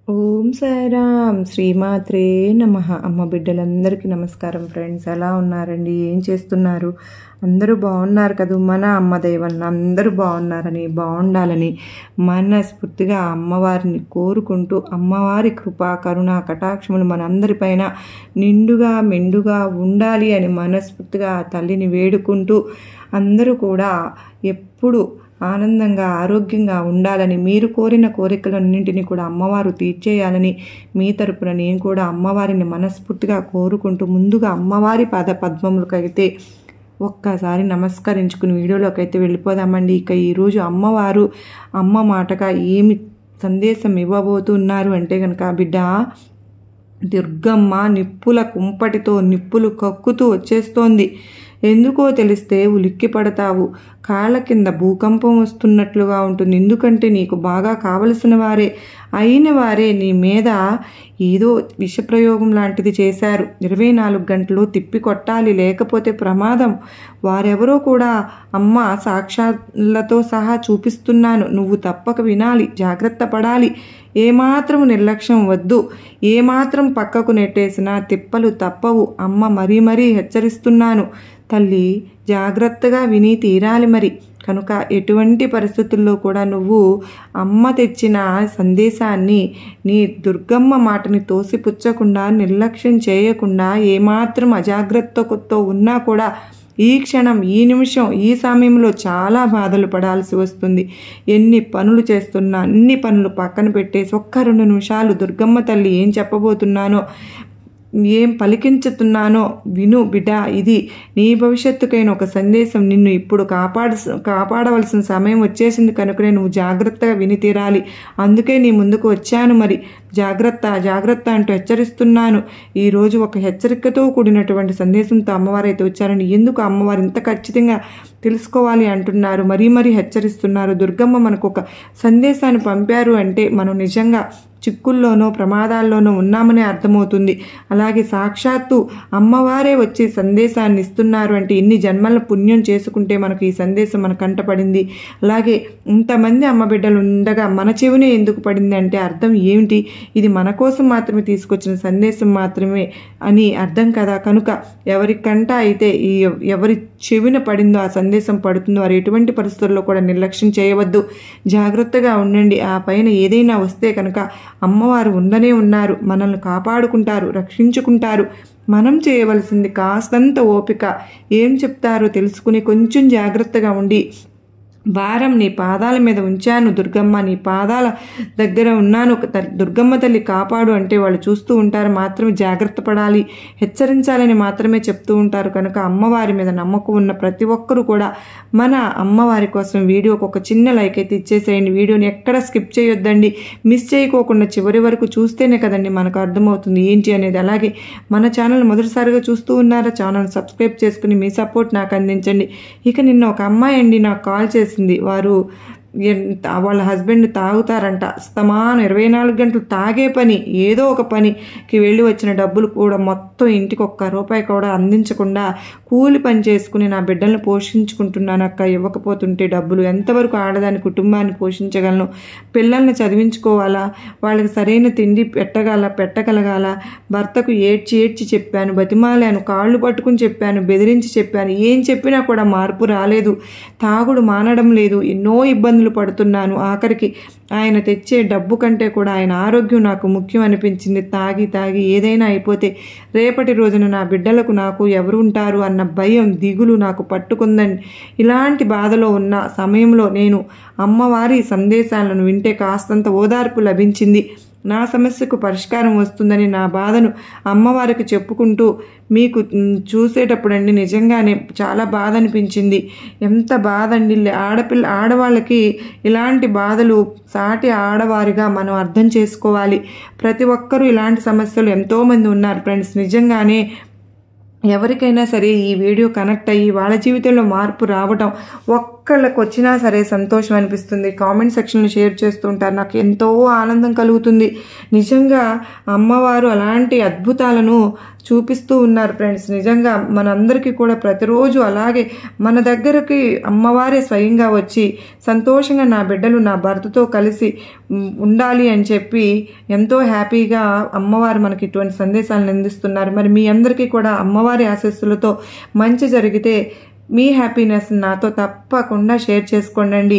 ఓం సాయిరామ్ శ్రీమాత్రే నమః. అమ్మ బిడ్డలందరికీ నమస్కారం ఫ్రెండ్స్. ఎలా ఉన్నారండి? ఏం చేస్తున్నారు? అందరూ బాగున్నారు కదా? మన అమ్మ దైవన్న అందరూ బాగున్నారని, బాగుండాలని మనస్ఫూర్తిగా అమ్మవారిని కోరుకుంటూ, అమ్మవారి కృపా కరుణ కటాక్షములు మనందరిపైన నిండుగా మెండుగా ఉండాలి అని మనస్ఫూర్తిగా తల్లిని వేడుకుంటూ, అందరూ కూడా ఎప్పుడు ఆనందంగా ఆరోగ్యంగా ఉండాలని, మీరు కోరిన కోరికలన్నింటినీ కూడా అమ్మవారు తీర్చేయాలని మీ తరపున నేను కూడా అమ్మవారిని మనస్ఫూర్తిగా కోరుకుంటూ, ముందుగా అమ్మవారి పాద పద్మములకైతే ఒక్కసారి నమస్కరించుకుని వీడియోలోకి అయితే వెళ్ళిపోదామండి. ఇక ఈరోజు అమ్మవారు అమ్మ మాటగా ఏమి సందేశం ఇవ్వబోతున్నారు అంటే కనుక, బిడ్డ దుర్గమ్మ నిప్పుల కుంపటితో నిప్పులు కక్కుతూ వచ్చేస్తోంది. ఎందుకో తెలిస్తే ఉలిక్కి పడతావు. కాళ్ళ కింద భూకంపం వస్తున్నట్లుగా ఉంటుంది. ఎందుకంటే నీకు బాగా కావలసిన వారే అయిన వారే నీ మీద ఏదో విషప్రయోగం లాంటిది చేశారు. 24 గంటలు తిప్పి కొట్టాలి, లేకపోతే ప్రమాదం. వారెవరో కూడా అమ్మ సాక్ష్యాలతో సహా చూపిస్తున్నాను. నువ్వు తప్పక వినాలి, జాగ్రత్త పడాలి. ఏమాత్రం నిర్లక్ష్యం వద్దు. ఏమాత్రం పక్కకు నెట్టేసినా తిప్పలు తప్పవు. అమ్మ మరీ మరీ హెచ్చరిస్తున్నాను తల్లి, జాగ్రత్తగా విని తీరాలి మరి. కనుక ఎటువంటి పరిస్థితుల్లో కూడా నువ్వు అమ్మ తెచ్చిన సందేశాన్ని, నీ దుర్గమ్మ మాటని తోసిపుచ్చకుండా, నిర్లక్ష్యం చేయకుండా, ఏమాత్రం అజాగ్రత్తతో ఉన్నా కూడా ఈ క్షణం, ఈ నిమిషం, ఈ సమయంలో చాలా బాధలు పడాల్సి వస్తుంది. ఎన్ని పనులు చేస్తున్నా అన్ని పనులు పక్కన పెట్టేసి ఒక్క 2 నిమిషాలు దుర్గమ్మ తల్లి ఏం చెప్పబోతున్నానో, ఏం పలికించుతున్నానో విను బిడ్డ. ఇది నీ భవిష్యత్తుకైన ఒక సందేశం. నిన్ను ఇప్పుడు కాపాడవలసిన సమయం వచ్చేసింది కనుకనే నువ్వు జాగ్రత్తగా విని తీరాలి. అందుకే నీ ముందుకు వచ్చాను మరి. జాగ్రత్త జాగ్రత్త అంటూ హెచ్చరిస్తున్నాను. ఈరోజు ఒక హెచ్చరికతో కూడినటువంటి సందేశంతో అమ్మవారు అయితే వచ్చారని, ఎందుకు అమ్మవారు ఇంత ఖచ్చితంగా తెలుసుకోవాలి అంటున్నారు, మరీ మరీ హెచ్చరిస్తున్నారు. దుర్గమ్మ మనకు ఒక సందేశాన్ని పంపారు అంటే మనం నిజంగా చిక్కుల్లోనో ప్రమాదాల్లోనో ఉన్నామనే అర్థమవుతుంది. అలాగే సాక్షాత్తు అమ్మవారే వచ్చి సందేశాన్ని ఇస్తున్నారు అంటే ఇన్ని జన్మల పుణ్యం చేసుకుంటే మనకు ఈ సందేశం మన కంటపడింది. అలాగే ఇంతమంది అమ్మ బిడ్డలు ఉండగా మన చెవినే ఎందుకు పడింది అంటే అర్థం ఏమిటి? ఇది మన కోసం మాత్రమే తీసుకొచ్చిన సందేశం మాత్రమే అని అర్థం కదా. కనుక ఎవరికంట అయితే ఎవరి చెవిన పడిందో ఆ సందేశం పడుతుందో వారు ఎటువంటి పరిస్థితుల్లో కూడా నిర్లక్ష్యం చేయవద్దు. జాగ్రత్తగా ఉండండి. ఆ పైన ఏదైనా వస్తే కనుక అమ్మవారు ఉండనే ఉన్నారు. మనల్ని కాపాడుకుంటారు, రక్షించుకుంటారు. మనం చేయవలసింది కాస్తంత ఓపిక, ఏం చెప్తారో తెలుసుకుని కొంచెం జాగ్రత్తగా ఉండి, భారం నీ పాదాల మీద ఉంచాను దుర్గమ్మ, నీ పాదాల దగ్గర ఉన్నాను, దుర్గమ్మ తల్లి కాపాడు అంటే వాళ్ళు చూస్తూ ఉంటారు. మాత్రమే జాగ్రత్త పడాలి, హెచ్చరించాలని మాత్రమే చెప్తూ ఉంటారు. కనుక అమ్మవారి మీద నమ్మకం ఉన్న ప్రతి ఒక్కరూ కూడా మన అమ్మవారి కోసం వీడియోకి ఒక చిన్న లైక్ అయితే ఇచ్చేసేయండి. వీడియోని ఎక్కడ స్కిప్ చేయొద్దండి. మిస్ చేయకోకుండా చివరి వరకు చూస్తేనే కదండి మనకు అర్థమవుతుంది ఏంటి అనేది. అలాగే మన ఛానల్ మొదటిసారిగా చూస్తూ ఉన్నారా? ఛానల్ సబ్స్క్రైబ్ చేసుకుని మీ సపోర్ట్ నాకు అందించండి. ఇక నిన్న ఒక అమ్మాయి అండి నాకు కాల్ చేసి, వారు వాళ్ళ హస్బెండ్ తాగుతారంట. స్తమానం 24 గంటలు తాగే పని, ఏదో ఒక పనికి వెళ్ళి వచ్చిన డబ్బులు కూడా మొత్తం ఇంటికి ఒక్క రూపాయి కూడా అందించకుండా కూలి పని చేసుకుని నా బిడ్డలను పోషించుకుంటున్నాను అక్క, ఇవ్వకపోతుంటే డబ్బులు ఎంతవరకు ఆడదాని కుటుంబాన్ని పోషించగలను? పిల్లల్ని చదివించుకోవాలా? వాళ్ళకి సరైన తిండి పెట్టగలగాల? భర్తకు ఏడ్చి చెప్పాను, బతిమాలాను, కాళ్ళు పట్టుకుని చెప్పాను, బెదిరించి చెప్పాను. ఏం చెప్పినా కూడా మార్పు రాలేదు. తాగుడు మానడం లేదు. ఎన్నో ఇబ్బందులు పడుతున్నాను. ఆఖరికి ఆయన తెచ్చే డబ్బు కంటే కూడా ఆయన ఆరోగ్యం నాకు ముఖ్యం అనిపించింది. తాగి ఏదైనా అయిపోతే రేపటి రోజున నా బిడ్డలకు నాకు ఎవరు ఉంటారు అన్న భయం, దిగులు నాకు పట్టుకుందండి. ఇలాంటి బాధలో ఉన్న సమయంలో నేను అమ్మవారి సందేశాలను వింటే కాస్తంత ఓదార్పు లభించింది. నా సమస్యకు పరిష్కారం వస్తుందని నా బాధను అమ్మవారికి చెప్పుకుంటూ మీకు చూసేటప్పుడండి నిజంగానే చాలా బాధ అనిపించింది. ఎంత బాధ అండి! ఆడవాళ్ళకి ఇలాంటి బాధలు సాటి ఆడవారిగా మనం అర్థం చేసుకోవాలి. ప్రతి ఒక్కరూ ఇలాంటి సమస్యలు ఎంతోమంది ఉన్నారు ఫ్రెండ్స్. నిజంగానే ఎవరికైనా సరే ఈ వీడియో కనెక్ట్ అయ్యి వాళ్ళ జీవితంలో మార్పు రావటం ఒక్క ఒక్కళ్ళకి వచ్చినా సరే సంతోషం అనిపిస్తుంది. కామెంట్ సెక్షన్లో షేర్ చేస్తూ ఉంటారు, నాకు ఎంతో ఆనందం కలుగుతుంది. నిజంగా అమ్మవారు అలాంటి అద్భుతాలను చూపిస్తూ ఉన్నారు ఫ్రెండ్స్. నిజంగా మనందరికీ కూడా ప్రతిరోజు అలాగే మన దగ్గరికి అమ్మవారే స్వయంగా వచ్చి సంతోషంగా నా బిడ్డలు నా భర్తతో కలిసి ఉండాలి అని చెప్పి ఎంతో హ్యాపీగా అమ్మవారు మనకి ఇటువంటి సందేశాలను అందిస్తున్నారు. మరి మీ అందరికీ కూడా అమ్మవారి ఆశీస్సులతో మంచి జరిగితే మీ హ్యాపీనెస్ నాతో తప్పకుండా షేర్ చేసుకోండి.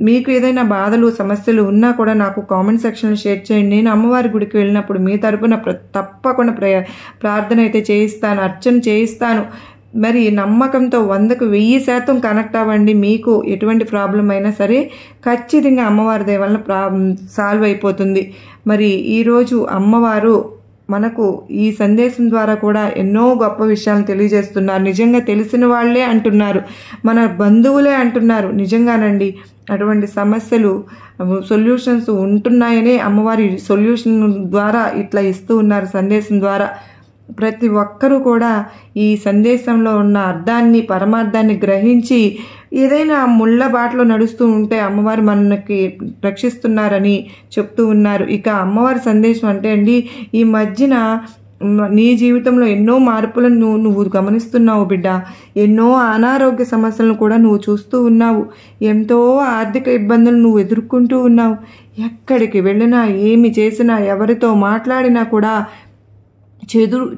మీకు ఏదైనా బాధలు సమస్యలు ఉన్నా కూడా నాకు కామెంట్ సెక్షన్లో షేర్ చేయండి. నేను అమ్మవారి గుడికి వెళ్ళినప్పుడు మీ తరపున తప్పకుండా ప్రార్థన అయితే చేయిస్తాను, అర్చన చేయిస్తాను. మరి నమ్మకంతో 100కు 1000% కనెక్ట్ అవ్వండి. మీకు ఎటువంటి ప్రాబ్లం అయినా సరే ఖచ్చితంగా అమ్మవారి దయ వల్ల సాల్వ్ అయిపోతుంది. మరి ఈరోజు అమ్మవారు మనకు ఈ సందేశం ద్వారా కూడా ఎన్నో గొప్ప విషయాలను తెలియజేస్తున్నారు. నిజంగా తెలిసిన వాళ్ళే అంటున్నారు, మన బంధువులే అంటున్నారు. నిజంగానండి, అటువంటి సమస్యలు సొల్యూషన్స్ ఉంటున్నాయనే అమ్మవారి సొల్యూషన్ ద్వారా ఇట్లా ఇస్తూ ఉన్నారు సందేశం ద్వారా. ప్రతి ఒక్కరూ కూడా ఈ సందేశంలో ఉన్న అర్థాన్ని పరమార్థాన్ని గ్రహించి ఏదైనా ముళ్ళ బాటలో నడుస్తూ ఉంటే అమ్మవారు మనకి రక్షిస్తున్నారని చెప్తూ ఉన్నారు. ఇక అమ్మవారి సందేశం అంటే అండి, ఈ మధ్యన నీ జీవితంలో ఎన్నో మార్పులను నువ్వు గమనిస్తున్నావు బిడ్డ. ఎన్నో అనారోగ్య సమస్యలను కూడా నువ్వు చూస్తూ ఉన్నావు. ఎంతో ఆర్థిక ఇబ్బందులు నువ్వు ఎదుర్కొంటూ ఉన్నావు. ఎక్కడికి వెళ్ళినా ఏమి చేసినా ఎవరితో మాట్లాడినా కూడా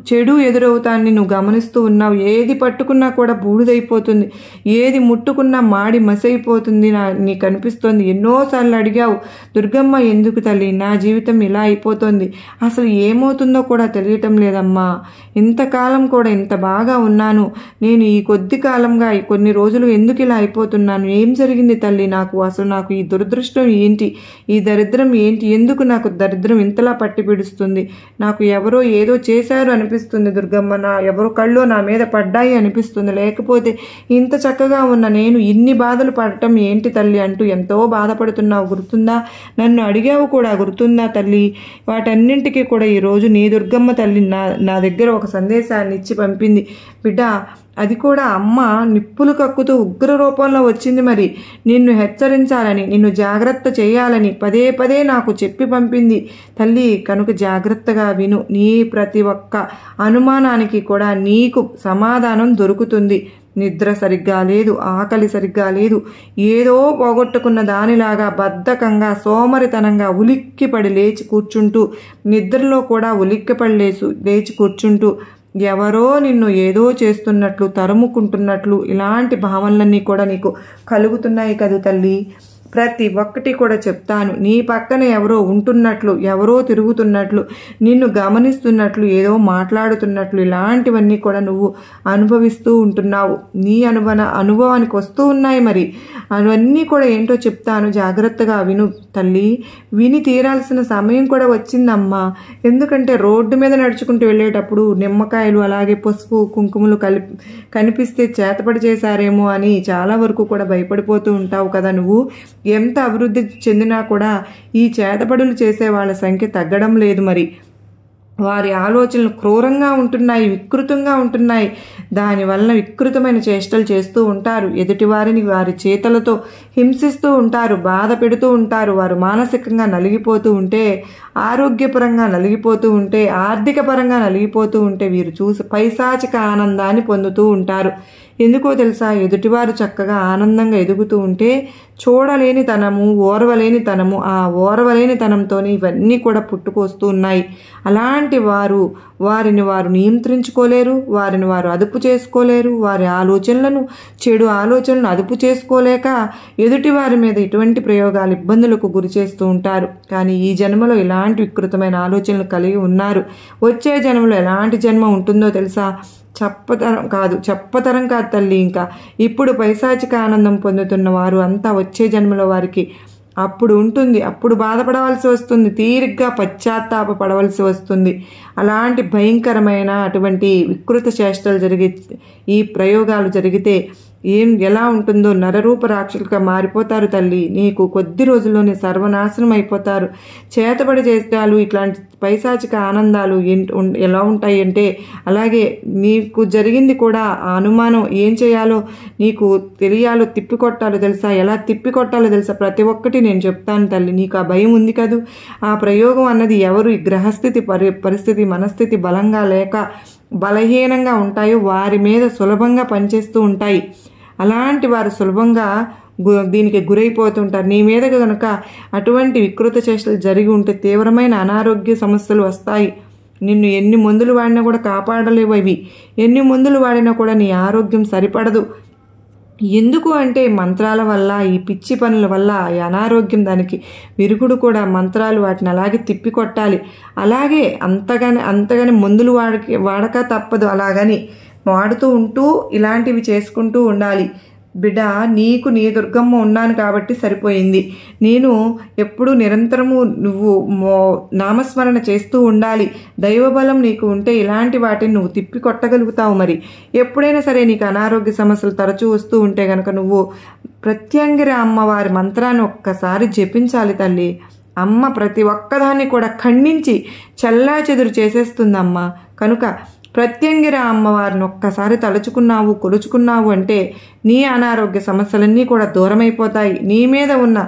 చెడు ఎదురవుతాన్ని నువ్వు గమనిస్తూ ఉన్నావు. ఏది పట్టుకున్నా కూడా బూడిదైపోతుంది, ఏది ముట్టుకున్నా మాడి మసైపోతుంది నీకు అనిపిస్తోంది. ఎన్నోసార్లు అడిగావు, దుర్గమ్మ ఎందుకు తల్లి నా జీవితం ఇలా అయిపోతుంది, అసలు ఏమవుతుందో కూడా తెలియటం లేదమ్మా, ఇంతకాలం కూడా ఇంత బాగా ఉన్నాను, నేను ఈ కొద్ది కాలంగా ఈ కొన్ని రోజులు ఎందుకు ఇలా అయిపోతున్నాను, ఏం జరిగింది తల్లి నాకు, అసలు నాకు ఈ దురదృష్టం ఏంటి, ఈ దరిద్రం ఏంటి, ఎందుకు నాకు దరిద్రం ఇంతలా పట్టి పిడుస్తుంది, నాకు ఎవరో ఏదో చేశారు అనిపిస్తుంది దుర్గమ్మ, ఎవరో కళ్ళు నా మీద పడ్డాయి అనిపిస్తుంది, లేకపోతే ఇంత చక్కగా ఉన్న నేను ఇన్ని బాధలు పడటం ఏంటి తల్లి అంటూ ఎంతో బాధపడుతున్నావు. గుర్తుందా, నన్ను అడిగావు కూడా, గుర్తుందా తల్లి? వాటన్నింటికీ కూడా ఈరోజు నీ దుర్గమ్మ తల్లి నా దగ్గర ఒక సందేశాన్ని ఇచ్చి పంపింది బిడ్డ. అది కూడా అమ్మ నిప్పులు కక్కుతూ ఉగ్ర రూపంలో వచ్చింది. మరి నిన్ను హెచ్చరించాలని, నిన్ను జాగ్రత్త చేయాలని పదే పదే నాకు చెప్పి పంపింది తల్లి. కనుక జాగ్రత్తగా విను. నీ ప్రతి ఒక్క అనుమానానికి కూడా నీకు సమాధానం దొరుకుతుంది. నిద్ర సరిగ్గా లేదు, ఆకలి సరిగ్గా లేదు, ఏదో పోగొట్టుకున్న దానిలాగా బద్ధకంగా సోమరితనంగా ఉలిక్కిపడి లేచి కూర్చుంటూ, నిద్రలో కూడా ఉలిక్కిపడి లేచి కూర్చుంటూ ఎవరో నిన్ను ఏదో చేస్తున్నట్లు తరుముకుంటున్నట్లు ఇలాంటి భావనలన్నీ కూడా నీకు కలుగుతున్నాయి కదూ తల్లి. ప్రతి ఒక్కటి కూడా చెప్తాను. నీ పక్కన ఎవరో ఉంటున్నట్లు, ఎవరో తిరుగుతున్నట్లు, నిన్ను గమనిస్తున్నట్లు, ఏదో మాట్లాడుతున్నట్లు ఇలాంటివన్నీ కూడా నువ్వు అనుభవిస్తూ ఉంటున్నావు. నీ అనుభవానికి వస్తూ ఉన్నాయి. మరి అవన్నీ కూడా ఏంటో చెప్తాను, జాగ్రత్తగా విను తల్లి. విని తీరాల్సిన సమయం కూడా వచ్చిందమ్మా. ఎందుకంటే రోడ్డు మీద నడుచుకుంటూ వెళ్ళేటప్పుడు నిమ్మకాయలు అలాగే పసుపు కుంకుమలు కనిపిస్తే చేతపడి చేశారేమో అని చాలా వరకు కూడా భయపడిపోతూ ఉంటావు కదా నువ్వు. ఎంత అభివృద్ధి చెందినా కూడా ఈ చేతబడులు చేసే వాళ్ళ సంఖ్య తగ్గడం లేదు. మరి వారి ఆలోచనలు క్రూరంగా ఉంటున్నాయి, వికృతంగా ఉంటున్నాయి. దానివల్ల వికృతమైన చేష్టలు చేస్తూ ఉంటారు. ఎదుటివారిని వారి చేతలతో హింసిస్తూ ఉంటారు, బాధ పెడుతూ ఉంటారు. వారు మానసికంగా నలిగిపోతూ ఉంటే, ఆరోగ్యపరంగా నలిగిపోతూ ఉంటే, ఆర్థిక పరంగా నలిగిపోతూ ఉంటే వీరు చూసి పైశాచిక ఆనందాన్ని పొందుతూ ఉంటారు. ఎందుకో తెలుసా, ఎదుటివారు చక్కగా ఆనందంగా ఎదుగుతూ ఉంటే చూడలేని తనము, ఓర్వలేని తనము, ఆ ఓర్వలేని తనంతోనే ఇవన్నీ కూడా పుట్టుకొస్తూ ఉన్నాయి. అలాంటి వారిని వారు నియంత్రించుకోలేరు, వారిని వారు అదుపు చేసుకోలేరు. వారి ఆలోచనలను, చెడు ఆలోచనలను అదుపు చేసుకోలేక ఎదుటి వారి మీద ఇటువంటి ప్రయోగాలు, ఇబ్బందులకు గురి చేస్తూ ఉంటారు. కానీ ఈ జన్మలో ఇలాంటి వికృతమైన ఆలోచనలు కలిగి ఉన్నారు. వచ్చే జన్మలో ఎలాంటి జన్మ ఉంటుందో తెలుసా? చెప్పతరం కాదు తల్లి. ఇంకా ఇప్పుడు పైశాచిక ఆనందం పొందుతున్న వారు అంతా వచ్చే జన్మలో వారికి అప్పుడు ఉంటుంది. అప్పుడు బాధపడవలసి వస్తుంది, తీరిగ్గా పశ్చాత్తాప పడవలసి వస్తుంది. అలాంటి భయంకరమైన అటువంటి వికృత చేష్టలు ఈ ప్రయోగాలు జరిగితే ఎలా ఉంటుందో, నరరూప రాక్షసులుగా మారిపోతారు తల్లి. నీకు కొద్ది రోజుల్లోనే సర్వనాశనం అయిపోతారు. చేతబడి చేష్టాలు, ఇట్లాంటి పైశాచిక ఆనందాలు ఎలా ఉంటాయి అంటే, అలాగే నీకు జరిగింది కూడా ఆ అనుమానం ఏం చేయాలో నీకు తెలియాలో, తిప్పికొట్టాలో తెలుసా? ఎలా తిప్పికొట్టాలో తెలుసా? ప్రతి ఒక్కటి నేను చెప్తాను తల్లి. నీకు ఆ భయం ఉంది కదూ. ఆ ప్రయోగం అన్నది ఎవరు ఈ గ్రహస్థితి పరిస్థితి మనస్థితి బలంగా లేక బలహీనంగా ఉంటాయో వారి మీద సులభంగా పనిచేస్తూ ఉంటాయి. అలాంటి వారు సులభంగా దీనికి గురైపోతుంటారు. నీ మీద కనుక అటువంటి వికృత చేష్టలు జరిగి ఉంటే తీవ్రమైన అనారోగ్య సమస్యలు వస్తాయి. నిన్ను ఎన్ని మందులు వాడినా కూడా కాపాడలేవు అవి. ఎన్ని మందులు వాడినా కూడా నీ ఆరోగ్యం సరిపడదు. ఎందుకు అంటే మంత్రాల వల్ల, ఈ పిచ్చి పనుల వల్ల ఈ అనారోగ్యం దానికి విరుగుడు కూడా. మంత్రాలు వాటిని అలాగే తిప్పికొట్టాలి. అలాగే అంతగానే మందులు వాడక తప్పదు. అలాగని వాడుతూ ఉంటూ ఇలాంటివి చేసుకుంటూ ఉండాలి. బిడ్డ, నీకు నీ దుర్గమ్మ ఉన్నాను కాబట్టి సరిపోయింది. నేను ఎప్పుడూ నిరంతరము నువ్వు నామస్మరణ చేస్తూ ఉండాలి. దైవబలం నీకు ఉంటే ఇలాంటి వాటిని నువ్వు తిప్పి కొట్టగలుగుతావు. మరి ఎప్పుడైనా సరే నీకు అనారోగ్య సమస్యలు తరచూ వస్తూ ఉంటే కనుక నువ్వు ప్రత్యంగిర అమ్మవారి మంత్రాన్ని ఒక్కసారి జపించాలి తల్లి. అమ్మ ప్రతి ఒక్కదాన్ని కూడా ఖండించి చెల్లాచెదురు చేసేస్తుందమ్మ. కనుక ప్రత్యంగిర అమ్మవారిని ఒక్కసారి తలుచుకున్నావు, కొలుచుకున్నావు అంటే నీ అనారోగ్య సమస్యలన్నీ కూడా దూరమైపోతాయి. నీ మీద ఉన్న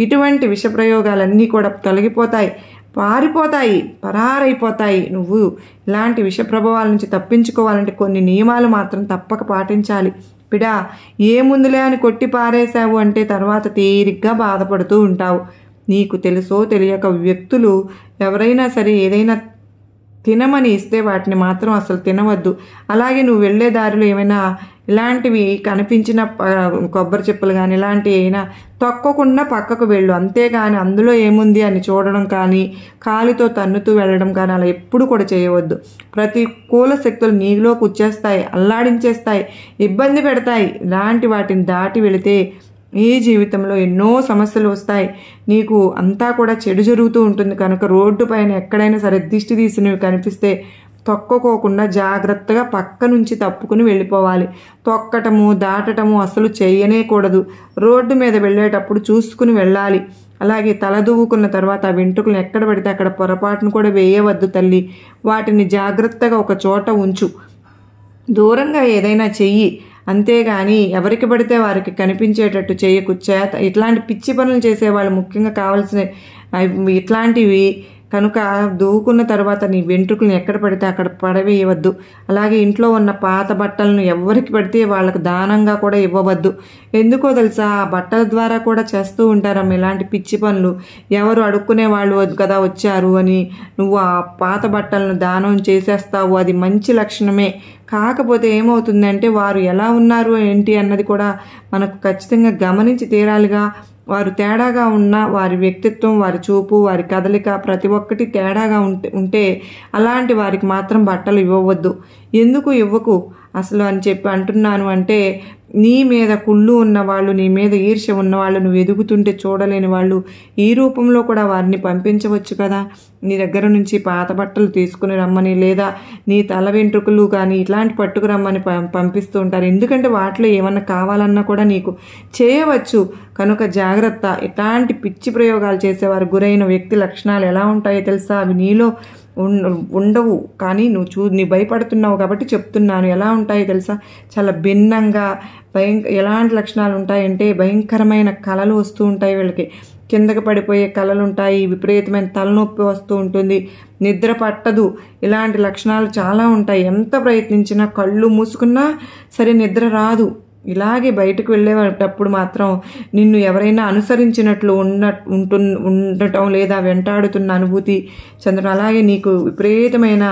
ఇటువంటి విషప్రయోగాలన్నీ కూడా తొలగిపోతాయి, పారిపోతాయి, పరారైపోతాయి. నువ్వు ఇలాంటి విష ప్రభావాల నుంచి తప్పించుకోవాలంటే కొన్ని నియమాలు మాత్రం తప్పక పాటించాలి. బిడా, ఏముందులే అని కొట్టి పారేశావు అంటే తర్వాత తీరిగ్గా బాధపడుతూ ఉంటావు. నీకు తెలుసో తెలియక వ్యక్తులు ఎవరైనా సరే ఏదైనా తినమని ఇస్తే వాటిని మాత్రం అసలు తినవద్దు. అలాగే నువ్వు వెళ్ళే దారిలో ఏమైనా ఇలాంటివి కనిపించిన కొబ్బరి చెప్పులు కానీ ఇలాంటివి అయినా తొక్కకుండా పక్కకు వెళ్ళు. అంతేగాని అందులో ఏముంది అని చూడడం కానీ, కాలితో తన్నుతూ వెళ్ళడం కానీ అలా ఎప్పుడు కూడా చేయవద్దు. ప్రతికూల శక్తులు నీలోకి వచ్చేస్తాయి, అల్లాడించేస్తాయి, ఇబ్బంది పెడతాయి. ఇలాంటి వాటిని దాటి వెళితే ఈ జీవితంలో ఎన్నో సమస్యలు వస్తాయి. నీకు అంతా కూడా చెడు జరుగుతూ ఉంటుంది. కనుక రోడ్డు పైన ఎక్కడైనా సరే దిష్టి తీసినవి కనిపిస్తే తొక్కకోకుండా జాగ్రత్తగా పక్క నుంచి తప్పుకుని వెళ్ళిపోవాలి. తొక్కటము, దాటటము అసలు చేయనేకూడదు. రోడ్డు మీద వెళ్ళేటప్పుడు చూసుకుని వెళ్ళాలి. అలాగే తల దువ్వుకున్న తర్వాత ఆ వెంట్రుకలను ఎక్కడ పడితే అక్కడ పొరపాటును కూడా వేయవద్దు తల్లి. వాటిని జాగ్రత్తగా ఒక చోట ఉంచు. దూరంగా ఏదైనా చెయ్యి. అంతేగాని ఎవరికి పడితే వారికి కనిపించేటట్టు చేయకు. ఇట్లాంటి పిచ్చి పనులు చేసేవాళ్ళు ముఖ్యంగా కావాల్సిన ఇట్లాంటివి. కనుక దూకున్న తర్వాత నీ వెంట్రుకలను ఎక్కడ పడితే అక్కడ పడవేయవద్దు. అలాగే ఇంట్లో ఉన్న పాత బట్టలను ఎవరికి పడితే వాళ్ళకు దానంగా కూడా ఇవ్వవద్దు. ఎందుకో తెలుసా? ఆ బట్టల ద్వారా కూడా చేస్తూ ఉంటారమ్మ ఇలాంటి పిచ్చి పనులు. ఎవరు అడుక్కునే వాళ్ళు కదా వచ్చారు అని నువ్వు ఆ పాత బట్టలను దానం చేసేస్తావు. అది మంచి లక్షణమే. కాకపోతే ఏమవుతుందంటే వారు ఎలా ఉన్నారు ఏంటి అన్నది కూడా మనకు ఖచ్చితంగా గమనించి తీరాలిగా. వారు తేడాగా ఉన్న వారి వ్యక్తిత్వం, వారి చూపు, వారి కదలిక ప్రతి ఒక్కటి తేడాగా ఉంటే అలాంటి వారికి మాత్రం బట్టలు ఇవ్వవద్దు. ఎందుకు ఇవ్వకు అసలు అని చెప్పి అంటున్నాను అంటే, నీ మీద కుళ్ళు ఉన్నవాళ్ళు, నీ మీద ఈర్ష్య ఉన్నవాళ్ళు, నువ్వు ఎదుగుతుంటే చూడలేని వాళ్ళు ఈ రూపంలో కూడా వారిని పంపించవచ్చు కదా. నీ దగ్గర నుంచి పాత బట్టలు తీసుకుని రమ్మని, లేదా నీ తల వెంట్రుకలు కానీ ఇట్లాంటి పట్టుకురమ్మని పంపిస్తూ ఉంటారు. ఎందుకంటే వాటిలో ఏమన్నా కావాలన్నా కూడా నీకు చేయవచ్చు. కనుక జాగ్రత్త. ఇట్లాంటి పిచ్చి ప్రయోగాలు చేసేవారు గురైన వ్యక్తి లక్షణాలు ఎలా ఉంటాయో తెలుసా? అవి నీలో ఉండవు, కానీ నీ భయపడుతున్నావు కాబట్టి చెప్తున్నాను. ఎలా ఉంటాయో తెలుసా? చాలా భిన్నంగా ఎలాంటి లక్షణాలు ఉంటాయంటే భయంకరమైన కళలు వస్తూ ఉంటాయి. వీళ్ళకి కిందకి పడిపోయే కళలు ఉంటాయి. విపరీతమైన తలనొప్పి వస్తూ ఉంటుంది. నిద్ర పట్టదు. ఇలాంటి లక్షణాలు చాలా ఉంటాయి. ఎంత ప్రయత్నించినా కళ్ళు మూసుకున్నా సరే నిద్ర రాదు. ఇలాగే బయటకు వెళ్ళేటప్పుడు మాత్రం నిన్ను ఎవరైనా అనుసరించినట్లు ఉండటం లేదా వెంటాడుతున్న అనుభూతి చంద్రుడు. అలాగే నీకు విపరీతమైన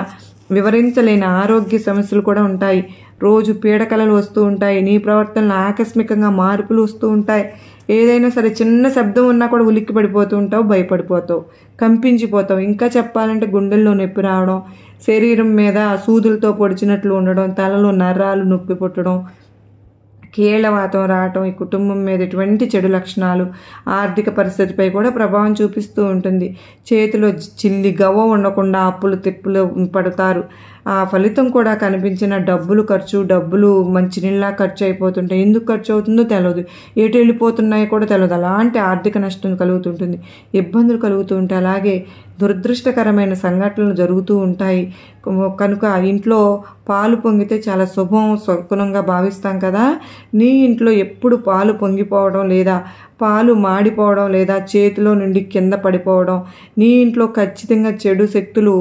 వివరించలేని ఆరోగ్య సమస్యలు కూడా ఉంటాయి. రోజు పీడకలలు వస్తూ ఉంటాయి. నీ ప్రవర్తనలో ఆకస్మికంగా మార్పులు వస్తూ ఉంటాయి. ఏదైనా సరే చిన్న శబ్దం ఉన్నా కూడా ఉలిక్కి పడిపోతూ ఉంటావు, భయపడిపోతావు, కంపించిపోతావు. ఇంకా చెప్పాలంటే గుండెల్లో నొప్పి రావడం, శరీరం మీద సూదులతో పొడిచినట్లు ఉండడం, తలలో నరాలు నొప్పి పుట్టడం, కీళ్లవాతం రావటం, ఈ కుటుంబం మీద ఎటువంటి చెడు లక్షణాలు ఆర్థిక పరిస్థితిపై కూడా ప్రభావం చూపిస్తూ ఉంటుంది. చేతిలో చిల్లి గవ్వ ఉండకుండా అప్పులు తిప్పులు పడతారు. ఆ ఫలితం కూడా కనిపించిన డబ్బులు మంచినీళ్ళ ఖర్చు అయిపోతుంటాయి. ఎందుకు ఖర్చు అవుతుందో తెలియదు, ఎటు వెళ్ళిపోతున్నాయో కూడా తెలియదు. అలాంటి ఆర్థిక నష్టం కలుగుతుంటుంది, ఇబ్బందులు కలుగుతూ ఉంటాయి. అలాగే దురదృష్టకరమైన సంఘటనలు జరుగుతూ ఉంటాయి. కనుక ఇంట్లో పాలు పొంగితే చాలా శకునంగా భావిస్తాం కదా. నీ ఇంట్లో ఎప్పుడు పాలు పొంగిపోవడం లేదా పాలు మాడిపోవడం లేదా చేతిలో నుండి కింద పడిపోవడం, నీ ఇంట్లో ఖచ్చితంగా చెడు శక్తులు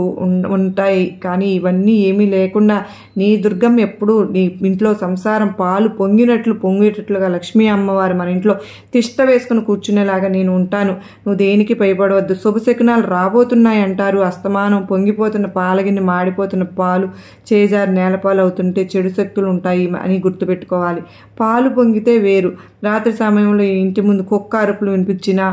ఉంటాయి. కానీ ఇవన్నీ ఏమీ లేకుండా నీ దుర్గమ్మ ఎప్పుడు నీ ఇంట్లో సంసారం పాలు పొంగేటట్లుగా లక్ష్మీ అమ్మవారు మన ఇంట్లో తిష్ట వేసుకుని కూర్చునేలాగా నేను ఉంటాను. నువ్వు దేనికి భయపడవద్దు. శుభశకునాలు రాబోతున్నాయి అంటారు. అస్తమానం పొంగిపోతున్న పాలగిన్ని మాడిపోతున్న పాలు చేజారి నేలపాలు అవుతుంటే చెడు శక్తులు ఉంటాయి అని గుర్తుపెట్టుకోవాలి. పాలు పొంగితే వేరు. రాత్రి సమయంలో ఇంటి ముందు కుక్క అరుపులు వినిపించినా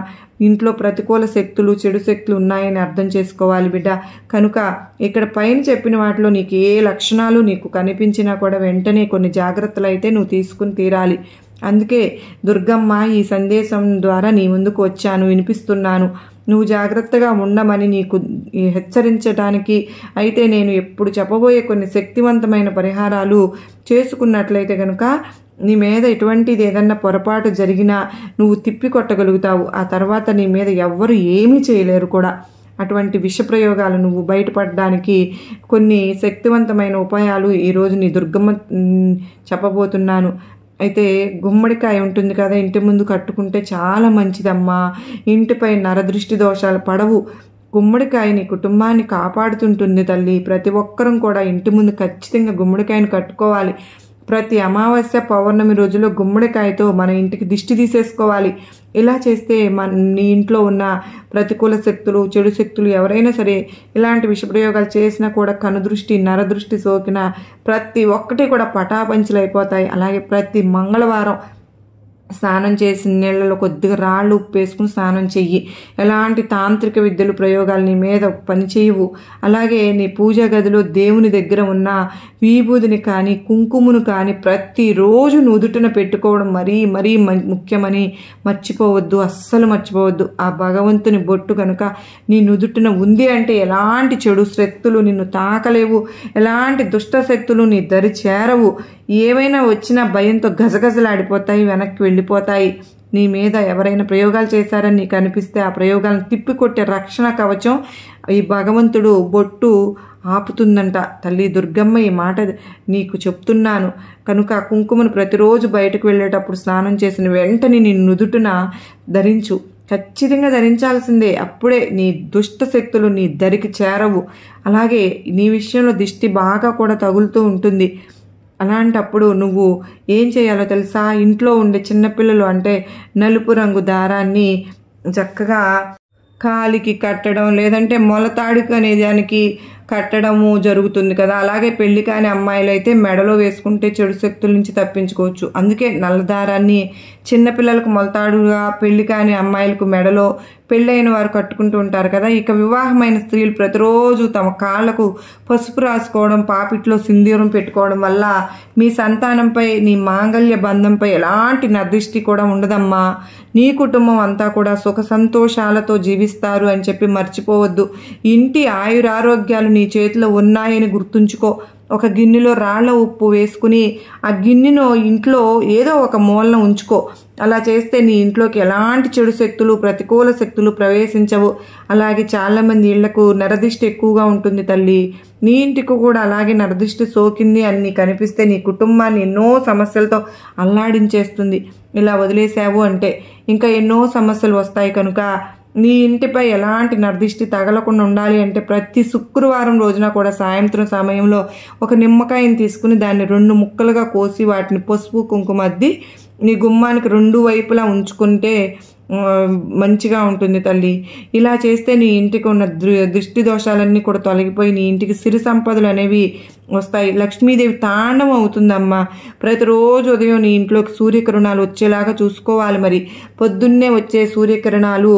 ఇంట్లో ప్రతికూల శక్తులు చెడు శక్తులు ఉన్నాయని అర్థం చేసుకోవాలి బిడ్డ. కనుక ఇక్కడ పైన చెప్పిన వాటిలో నీకు ఏ లక్షణాలు నీకు కనిపించినా కూడా వెంటనే కొన్ని జాగ్రత్తలు అయితే నువ్వు తీసుకుని తీరాలి. అందుకే దుర్గమ్మ ఈ సందేశం ద్వారా నీ ముందుకు వచ్చాను, వినిపిస్తున్నాను. నువ్వు జాగ్రత్తగా ఉండమని నీకు హెచ్చరించడానికి. అయితే నేను ఎప్పుడు చెప్పబోయే కొన్ని శక్తివంతమైన పరిహారాలు చేసుకున్నట్లయితే కనుక నీ మీద ఎటువంటిది ఏదన్నా పొరపాటు జరిగినా నువ్వు తిప్పికొట్టగలుగుతావు. ఆ తర్వాత నీ మీద ఎవ్వరు ఏమీ చేయలేరు కూడా. అటువంటి విషప్రయోగాలు నువ్వు బయటపడడానికి కొన్ని శక్తివంతమైన ఉపాయాలు ఈరోజు నీ దుర్గమ్మ చెప్పబోతున్నాను. అయితే గుమ్మడికాయ ఉంటుంది కదా, ఇంటి ముందు కట్టుకుంటే చాలా మంచిదమ్మా. ఇంటిపై నరదృష్టి దోషాలు పడవు. గుమ్మడికాయ నీ కుటుంబాన్ని కాపాడుతుంటుంది తల్లి. ప్రతి ఒక్కరం కూడా ఇంటి ముందు ఖచ్చితంగా గుమ్మడికాయను కట్టుకోవాలి. ప్రతి అమావాస్య పౌర్ణమి రోజులో గుమ్మడికాయతో మన ఇంటికి దిష్టి తీసేసుకోవాలి. ఇలా చేస్తే నీ ఇంట్లో ఉన్న ప్రతికూల శక్తులు చెడు శక్తులు ఎవరైనా సరే ఇలాంటి విషప్రయోగాలు చేసినా కూడా కనుదృష్టి నరదృష్టి సోకిన ప్రతి ఒక్కటి కూడా పటాపంచలు అయిపోతాయి. అలాగే ప్రతి మంగళవారం స్నానం చేసిన నీళ్ళలో కొద్దిగా రాళ్ళు ఉప్పు వేసుకుని స్నానం చెయ్యి. ఎలాంటి తాంత్రిక విద్యలు ప్రయోగాలు నీ మీద పనిచేయవు. అలాగే నీ పూజా గదిలో దేవుని దగ్గర ఉన్న విభూదిని కానీ కుంకుమను కానీ ప్రతిరోజు నుదుటిన పెట్టుకోవడం మరీ ముఖ్యమని మర్చిపోవద్దు, అస్సలు మర్చిపోవద్దు. ఆ భగవంతుని బొట్టు కనుక నీ నుదుటిన ఉంది అంటే ఎలాంటి చెడు శక్తులు నిన్ను తాకలేవు, ఎలాంటి దుష్ట శక్తులు నీ దరి చేరవు. ఏమైనా వచ్చినా భయంతో గజగజలాడిపోతాయి, వెనక్కి వెళ్ళిపోతాయి. నీ మీద ఎవరైనా ప్రయోగాలు చేశారని నీకు అనిపిస్తే ఆ ప్రయోగాలను తిప్పికొట్టే రక్షణ కవచం ఈ భగవంతుడు బొట్టు ఆపుతుందంట. తల్లి దుర్గమ్మ ఈ మాట నీకు చెప్తున్నాను. కనుక కుంకుమను ప్రతిరోజు బయటకు వెళ్ళేటప్పుడు స్నానం చేసిన వెంటనే నీ నుదుటున ధరించు. ఖచ్చితంగా ధరించాల్సిందే. అప్పుడే నీ దుష్ట శక్తులు నీ దరికి చేరవు. అలాగే నీ విషయంలో దిష్టి బాగా కూడా తగులుతూ ఉంటుంది. అలాంటప్పుడు నువ్వు ఏం చేయాలో తెలుసా? ఇంట్లో ఉండే చిన్నపిల్లలు అంటే నలుపు రంగు దారాన్ని చక్కగా కాలికి కట్టడం లేదంటే మొలతాడుకు అనే దానికి కట్టడము జరుగుతుంది కదా. అలాగే పెళ్లి కాని అమ్మాయిలు అయితే మెడలో వేసుకుంటే చెడు శక్తుల నుంచి తప్పించుకోవచ్చు. అందుకే నల్లదారాన్ని చిన్నపిల్లలకు మొలతాడుగా, పెళ్లి కాని అమ్మాయిలకు మెడలో, పెళ్ళైన వారు కట్టుకుంటూ ఉంటారు కదా. ఇక వివాహమైన స్త్రీలు ప్రతిరోజు తమ కాళ్లకు పసుపు రాసుకోవడం, పాపిట్లో సింధూరం పెట్టుకోవడం వల్ల మీ సంతానంపై నీ మాంగళ్య బంధంపై ఎలాంటి నదృష్టి కూడా ఉండదమ్మా. నీ కుటుంబం అంతా కూడా సుఖ సంతోషాలతో జీవిస్తారు అని చెప్పి మర్చిపోవద్దు. ఇంటి ఆయురారోగ్యాలు నీ చేతిలో ఉన్నాయని గుర్తుంచుకో. ఒక గిన్నెలో రాళ్ల ఉప్పు వేసుకుని ఆ గిన్నెను ఇంట్లో ఏదో ఒక మూలన ఉంచుకో. అలా చేస్తే నీ ఇంట్లోకి ఎలాంటి చెడు శక్తులు ప్రతికూల శక్తులు ప్రవేశించవు. అలాగే చాలామంది ఇళ్లకు నరదిష్టి ఎక్కువగా ఉంటుంది తల్లి. నీ ఇంటికి కూడా అలాగే నరదిష్టి సోకింది అని నీకు అనిపిస్తే నీ కుటుంబాన్ని ఎన్నో సమస్యలతో అల్లాడించేస్తుంది. ఇలా వదిలేసావు అంటే ఇంకా ఎన్నో సమస్యలు వస్తాయి. కనుక నీ ఇంటిపై ఎలాంటి నరదిష్టి తగలకుండా ఉండాలి అంటే ప్రతి శుక్రవారం రోజున కూడా సాయంత్రం సమయంలో ఒక నిమ్మకాయని తీసుకుని దాన్ని 2 ముక్కలుగా కోసి వాటిని పసుపు కుంకుమ అద్ది నీ గుమ్మానికి 2 వైపులా ఉంచుకుంటే మంచిగా ఉంటుంది తల్లి. ఇలా చేస్తే నీ ఇంటికి ఉన్న దృష్టి దోషాలన్నీ కూడా తొలగిపోయి నీ ఇంటికి సిరి సంపదలు అనేవి వస్తాయి. లక్ష్మీదేవి తాండవం అవుతుందమ్మా. ప్రతిరోజు ఉదయం నీ ఇంట్లోకి సూర్యకిరణాలు వచ్చేలాగా చూసుకోవాలి. మరి పొద్దున్నే వచ్చే సూర్యకిరణాలు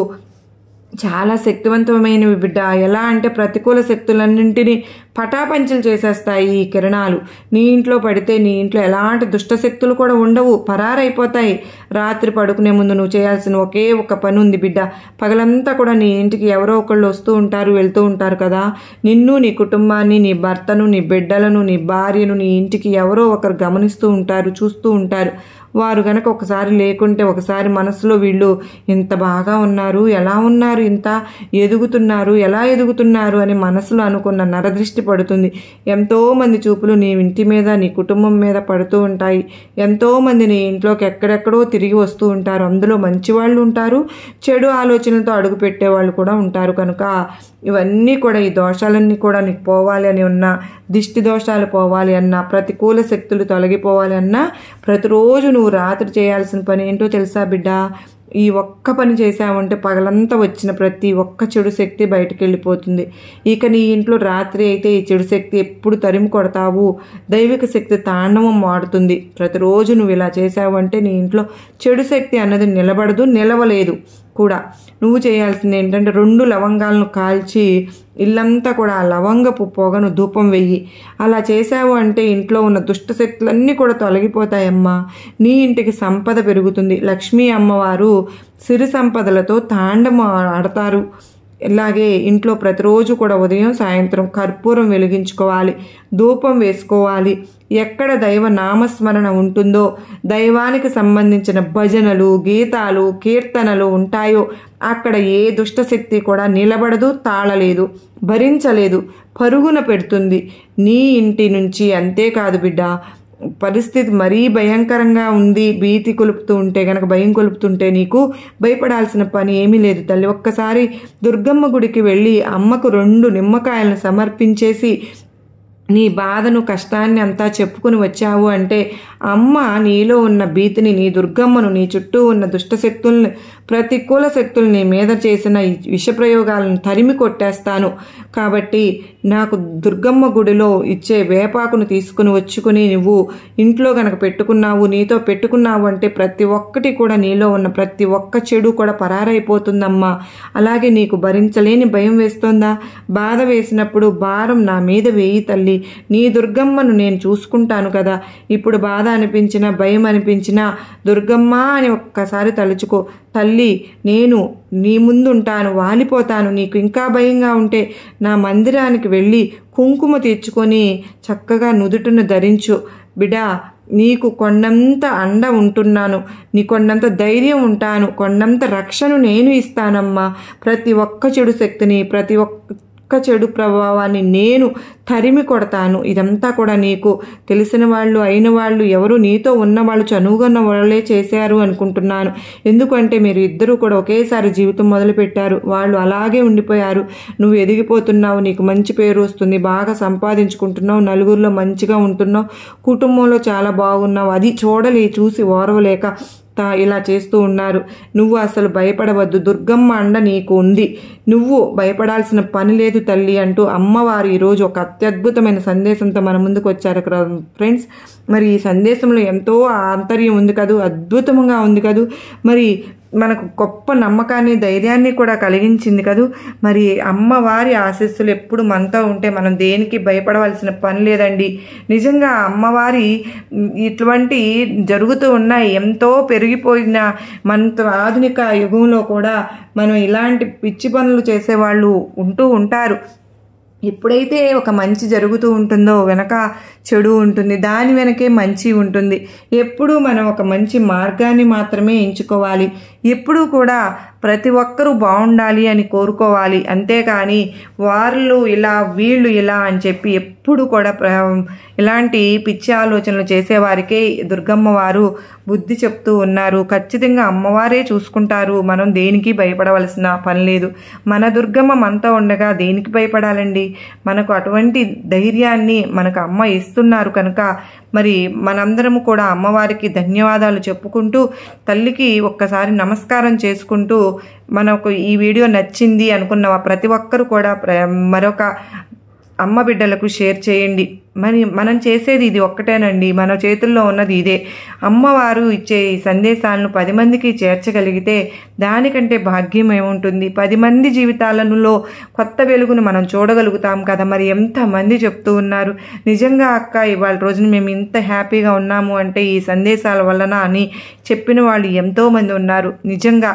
చాలా శక్తివంతమైనవి బిడ్డ. ఎలా అంటే ప్రతికూల శక్తులన్నింటినీ పటాపంచలు చేసేస్తాయి ఈ కిరణాలు. నీ ఇంట్లో పడితే నీ ఇంట్లో ఎలాంటి దుష్టశక్తులు కూడా ఉండవు, పరారైపోతాయి. రాత్రి పడుకునే ముందు నువ్వు చేయాల్సిన ఒకే ఒక పని ఉంది బిడ్డ. పగలంతా కూడా నీ ఇంటికి ఎవరో ఒకళ్ళు వస్తూ ఉంటారు, వెళ్తూ ఉంటారు కదా. నిన్ను, నీ కుటుంబాన్ని, నీ భర్తను, నీ బిడ్డలను, నీ భార్యను నీ ఇంటికి ఎవరో ఒకరు గమనిస్తూ ఉంటారు, చూస్తూ ఉంటారు. వారు గనక ఒకసారి లేకుంటే ఒకసారి మనసులో వీళ్ళు ఇంత బాగా ఉన్నారు, ఎలా ఉన్నారు, ఇంత ఎదుగుతున్నారు, ఎలా ఎదుగుతున్నారు అని మనసులో అనుకున్న నరదృష్టి పడుతుంది. ఎంతోమంది చూపులు నీ ఇంటి మీద, నీ కుటుంబం మీద పడుతూ ఉంటాయి. ఎంతోమంది నీ ఇంట్లోకి ఎక్కడెక్కడో తిరిగి వస్తూ ఉంటారు. అందులో మంచి వాళ్ళు ఉంటారు, చెడు ఆలోచనలతో అడుగు పెట్టేవాళ్ళు కూడా ఉంటారు. కనుక ఇవన్నీ కూడా, ఈ దోషాలన్నీ కూడా నీకు పోవాలి అని ఉన్నా, దిష్టి దోషాలు పోవాలి అన్నా, ప్రతికూల శక్తులు తొలగిపోవాలి అన్నా, ప్రతిరోజు నువ్వు రాత్రి చేయాల్సిన పని ఏంటో తెలుసా బిడ్డ? ఈ ఒక్క పని చేసావంటే పగలంతా వచ్చిన ప్రతి ఒక్క చెడు శక్తి బయటకు వెళ్ళిపోతుంది. ఇక నీ ఇంట్లో రాత్రి అయితే ఈ చెడు శక్తి ఎప్పుడు తరిమి కొడతావు, దైవిక శక్తి తాండవం మాడుతుంది. ప్రతిరోజు నువ్వు ఇలా చేసావంటే నీ ఇంట్లో చెడు శక్తి అన్నది నిలబడదు, నిలవలేదు కూడా. నువ్వు చేయాల్సింది ఏంటంటే 2 లవంగాలను కాల్చి ఇల్లంతా కూడా ఆ లవంగపు పొగను ధూపం వెయ్యి. అలా చేసావు అంటే ఇంట్లో ఉన్న దుష్ట శక్తులన్నీ కూడా తొలగిపోతాయమ్మా. నీ ఇంటికి సంపద పెరుగుతుంది. లక్ష్మీ అమ్మవారు సిరి సంపదలతో తాండవం ఆడతారు. ఇలాగే ఇంట్లో ప్రతిరోజు కూడా ఉదయం సాయంత్రం కర్పూరం వెలిగించుకోవాలి, ధూపం వేసుకోవాలి. ఎక్కడ దైవ నామస్మరణ ఉంటుందో, దైవానికి సంబంధించిన భజనలు, గీతాలు, కీర్తనలు ఉంటాయో అక్కడ ఏ దుష్టశక్తి కూడా నిలబడదు, తాళలేదు, భరించలేదు, పరుగున పెడుతుంది నీ ఇంటి నుంచి. అంతేకాదు బిడ్డ, పరిస్థితి మరీ భయంకరంగా ఉంది, భీతి కొలుపుతూ ఉంటే గనక, భయం కొలుపుతుంటే నీకు భయపడాల్సిన పని ఏమీ లేదు తల్లి. ఒక్కసారి దుర్గమ్మ గుడికి వెళ్ళి అమ్మకు 2 నిమ్మకాయలను సమర్పించేసి నీ బాధను, కష్టాన్ని అంతా చెప్పుకుని వచ్చావు అంటే అమ్మ నీలో ఉన్న భీతిని, నీ దుర్గమ్మను, నీ చుట్టూ ఉన్న దుష్టశక్తుల్ని, ప్రతికూల శక్తులు నీ మీద చేసిన ఈ విషప్రయోగాలను తరిమి కొట్టేస్తాను. కాబట్టి నాకు దుర్గమ్మ గుడిలో ఇచ్చే వేపాకును తీసుకుని వచ్చుకుని నువ్వు ఇంట్లో గనక పెట్టుకున్నావు, నీతో పెట్టుకున్నావు అంటే ప్రతి ఒక్కటి కూడా, నీలో ఉన్న ప్రతి ఒక్క చెడు కూడా పరారైపోతుందమ్మా. అలాగే నీకు భరించలేని భయం వేస్తోందా? బాధ వేసినప్పుడు భారం నా మీద వేయి తల్లి. నీ దుర్గమ్మను నేను చూసుకుంటాను కదా. ఇప్పుడు బాధ అనిపించినా, భయం అనిపించినా దుర్గమ్మ అని ఒక్కసారి తలుచుకో. తల్లి నేను నీ ముందుంటాను, వాలిపోతాను. నీకు ఇంకా భయంగా ఉంటే నా మందిరానికి వెళ్ళి కుంకుమ తెచ్చుకొని చక్కగా నుదుటను ధరించు బిడా. నీకు కొండంత అండ ఉంటున్నాను, నీ కొండంత ధైర్యం ఉంటాను, కొండంత రక్షణ నేను ఇస్తానమ్మా. ప్రతి ఒక్క చెడు శక్తిని, ప్రతి ఒక్క చెడు ప్రభావాన్ని నేను తరిమి కొడతాను. ఇదంతా కూడా నీకు తెలిసిన వాళ్ళు, అయిన వాళ్ళు, ఎవరు నీతో ఉన్నవాళ్ళు, చనువుగన్న వాళ్ళే చేశారు అనుకుంటున్నాను. ఎందుకంటే మీరు ఇద్దరూ కూడా ఒకేసారి జీవితం మొదలుపెట్టారు. వాళ్ళు అలాగే ఉండిపోయారు. నువ్వు ఎదిగిపోతున్నావు, నీకు మంచి పేరు వస్తుంది, బాగా సంపాదించుకుంటున్నావు, నలుగురిలో మంచిగా ఉంటున్నావు, కుటుంబంలో చాలా బాగున్నావు. అది చూసి ఓర్వలేక ఇలా చేస్తూ ఉన్నారు. నువ్వు అసలు భయపడవద్దు, దుర్గమ్మ అండ నీకు ఉంది, నువ్వు భయపడాల్సిన పని లేదు తల్లి అంటూ అమ్మవారు ఈరోజు ఒక అత్యద్భుతమైన సందేశంతో మన ముందుకు వచ్చారు ఫ్రెండ్స్. మరి ఈ సందేశంలో ఎంతో ఆంతర్యం ఉంది కదూ, అద్భుతంగా ఉంది కదూ. మరి మనకు గొప్ప నమ్మకాన్ని, ధైర్యాన్ని కూడా కలిగించింది కదూ. మరి అమ్మవారి ఆశీస్సులు ఎప్పుడు మనతో ఉంటే మనం దేనికి భయపడవలసిన పని లేదండి. నిజంగా అమ్మవారి ఇటువంటి జరుగుతూ ఉన్నాయి. ఎంతో పెరిగిపోయిన మన ఆధునిక యుగంలో కూడా మనం ఇలాంటి పిచ్చి పనులు చేసేవాళ్ళు ఉంటూ ఉంటారు. ఎప్పుడైతే ఒక మంచి జరుగుతూ ఉంటుందో వెనక చెడు ఉంటుంది, దాని వెనకే మంచి ఉంటుంది. ఎప్పుడూ మనం ఒక మంచి మార్గాన్ని మాత్రమే ఎంచుకోవాలి. ఎప్పుడూ కూడా ప్రతి ఒక్కరూ బాగుండాలి అని కోరుకోవాలి. అంతేకాని వాళ్ళు ఇలా, వీళ్ళు ఇలా అని చెప్పి ఎప్పుడు కూడా ఇలాంటి పిచ్చి ఆలోచనలు చేసేవారికే దుర్గమ్మ వారు బుద్ధి చెప్తూ ఉన్నారు. ఖచ్చితంగా అమ్మవారే చూసుకుంటారు. మనం దేనికి భయపడవలసిన పని లేదు. మన దుర్గమ్మ మనతో ఉండగా దేనికి భయపడాలండి? మనకు అటువంటి ధైర్యాన్ని మనకు అమ్మ ఇస్తున్నారు కనుక మరి మనందరము కూడా అమ్మవారికి ధన్యవాదాలు చెప్పుకుంటూ, తల్లికి ఒక్కసారి నమస్కారం చేసుకుంటూ, మనకు ఈ వీడియో నచ్చింది అనుకున్న ప్రతి ఒక్కరు కూడా మరొక అమ్మ బిడ్డలకు షేర్ చేయండి. మనం చేసేది ఇది ఒక్కటేనండి, మన చేతుల్లో ఉన్నది ఇదే. అమ్మవారు ఇచ్చే ఈ సందేశాలను 10 మందికి చేర్చగలిగితే దానికంటే భాగ్యం ఏముంటుంది? 10 మంది జీవితాలలో కొత్త వెలుగును మనం చూడగలుగుతాం కదా. మరి ఎంతమంది చెప్తూ ఉన్నారు, నిజంగా అక్క ఇవాళ రోజున మేము ఇంత హ్యాపీగా ఉన్నాము అంటే ఈ సందేశాల వలన అని చెప్పిన వాళ్ళు ఎంతోమంది ఉన్నారు. నిజంగా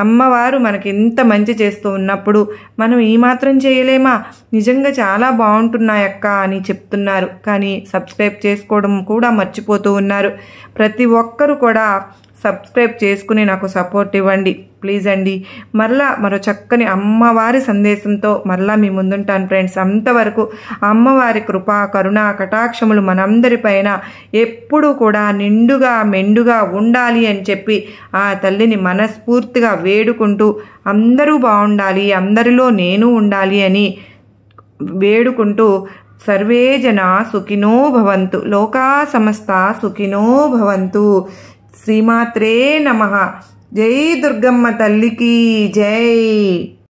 అమ్మవారు మనకి ఇంత మంచి చేస్తూ ఉన్నప్పుడు మనం ఈ మాత్రం చేయలేమా? నిజంగా చాలా బాగుంటున్నాయక్క అని చెప్తున్నారు, కానీ సబ్స్క్రైబ్ చేసుకోవడం కూడా మర్చిపోతూ ఉన్నారు. ప్రతి ఒక్కరూ కూడా సబ్స్క్రైబ్ చేసుకుని నాకు సపోర్ట్ ఇవ్వండి ప్లీజ్ అండి. మరో చక్కని అమ్మవారి సందేశంతో మరలా మీ ముందుంటాను ఫ్రెండ్స్. అంతవరకు అమ్మవారి కృపా కరుణ కటాక్షములు మనందరిపైన ఎప్పుడూ కూడా నిండుగా మెండుగా ఉండాలి అని చెప్పి ఆ తల్లిని మనస్ఫూర్తిగా వేడుకుంటూ అందరూ బాగుండాలి, అందరిలో నేను ఉండాలి అని వేడుకుంటూ సర్వే జనా సుఖినో భవంతు, లోకా సమస్త సుఖినో భవంతు. శ్రీమాత్రే నమః. జై దుర్గమ్మ తల్లికి జై.